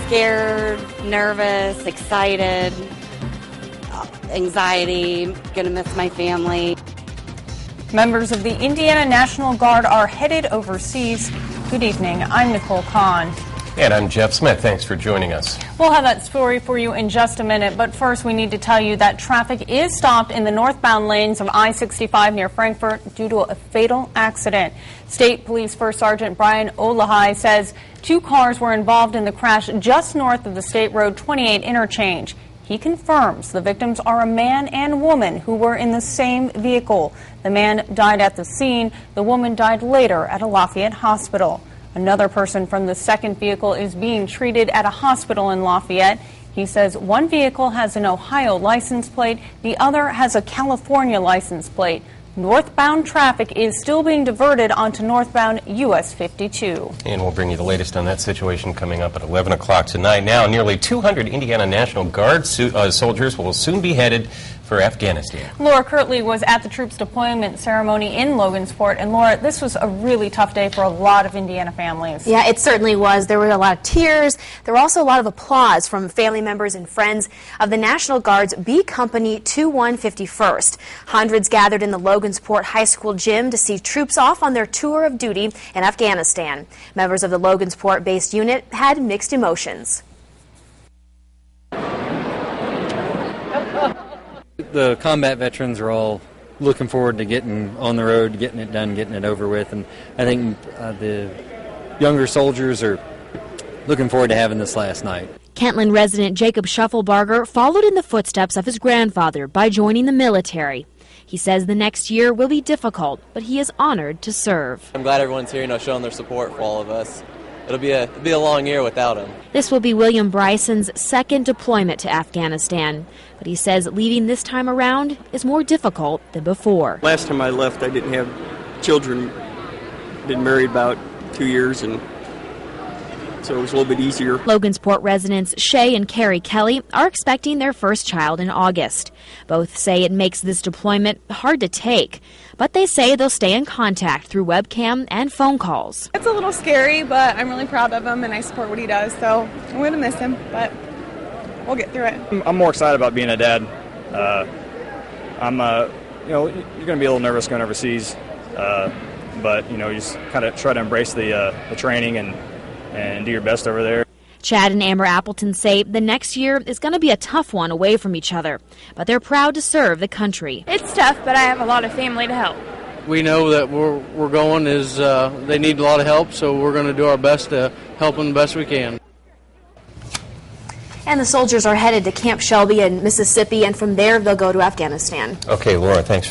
Scared, nervous, excited, anxiety, gonna miss my family. Members of the Indiana National Guard are headed overseas. Good evening, I'm Nicole Kahn. And I'm Jeff Smith. Thanks for joining us. We'll have that story for you in just a minute, but first we need to tell you that traffic is stopped in the northbound lanes of I-65 near Frankfort due to a fatal accident. State Police First Sergeant Brian Olahai says 2 cars were involved in the crash just north of the State Road 28 interchange. He confirms the victims are a man and woman who were in the same vehicle. The man died at the scene. The woman died later at a Lafayette hospital. Another person from the second vehicle is being treated at a hospital in Lafayette. He says one vehicle has an Ohio license plate, the other has a California license plate. Northbound traffic is still being diverted onto northbound US 52. And we'll bring you the latest on that situation coming up at 11 o'clock tonight. Now, nearly 200 Indiana National Guard soldiers will soon be headed for Afghanistan. Laura Kirtley was at the troops' deployment ceremony in Logansport. And Laura, this was a really tough day for a lot of Indiana families. Yeah, it certainly was. There were a lot of tears. There were also a lot of applause from family members and friends of the National Guard's B Company 2151st. Hundreds gathered in the Logansport High School gym to see troops off on their tour of duty in Afghanistan. Members of the Logansport-based unit had mixed emotions. The combat veterans are all looking forward to getting on the road, getting it done, getting it over with, and I think the younger soldiers are looking forward to having this last night. Kentland resident Jacob Shufflebarger followed in the footsteps of his grandfather by joining the military. He says the next year will be difficult, but he is honored to serve. I'm glad everyone's here, showing their support for all of us. It'll be a long year without him. This will be William Bryson's second deployment to Afghanistan, but he says leaving this time around is more difficult than before. Last time I left, I didn't have children. Been married about 2 years, and so it was a little bit easier. Logansport residents Shay and Carrie Kelly are expecting their first child in August. Both say it makes this deployment hard to take, but they say they'll stay in contact through webcam and phone calls. It's a little scary, but I'm really proud of him and I support what he does, so I'm going to miss him, but we'll get through it. I'm more excited about being a dad. You're going to be a little nervous going overseas, but you just kind of try to embrace the training and do your best over there. Chad and Amber Appleton say the next year is going to be a tough one away from each other, but they're proud to serve the country. It's tough, but I have a lot of family to help. We know that we're going they need a lot of help, so we're going to do our best to help them the best we can. And the soldiers are headed to Camp Shelby in Mississippi, and from there they'll go to Afghanistan. Okay, Laura, thanks.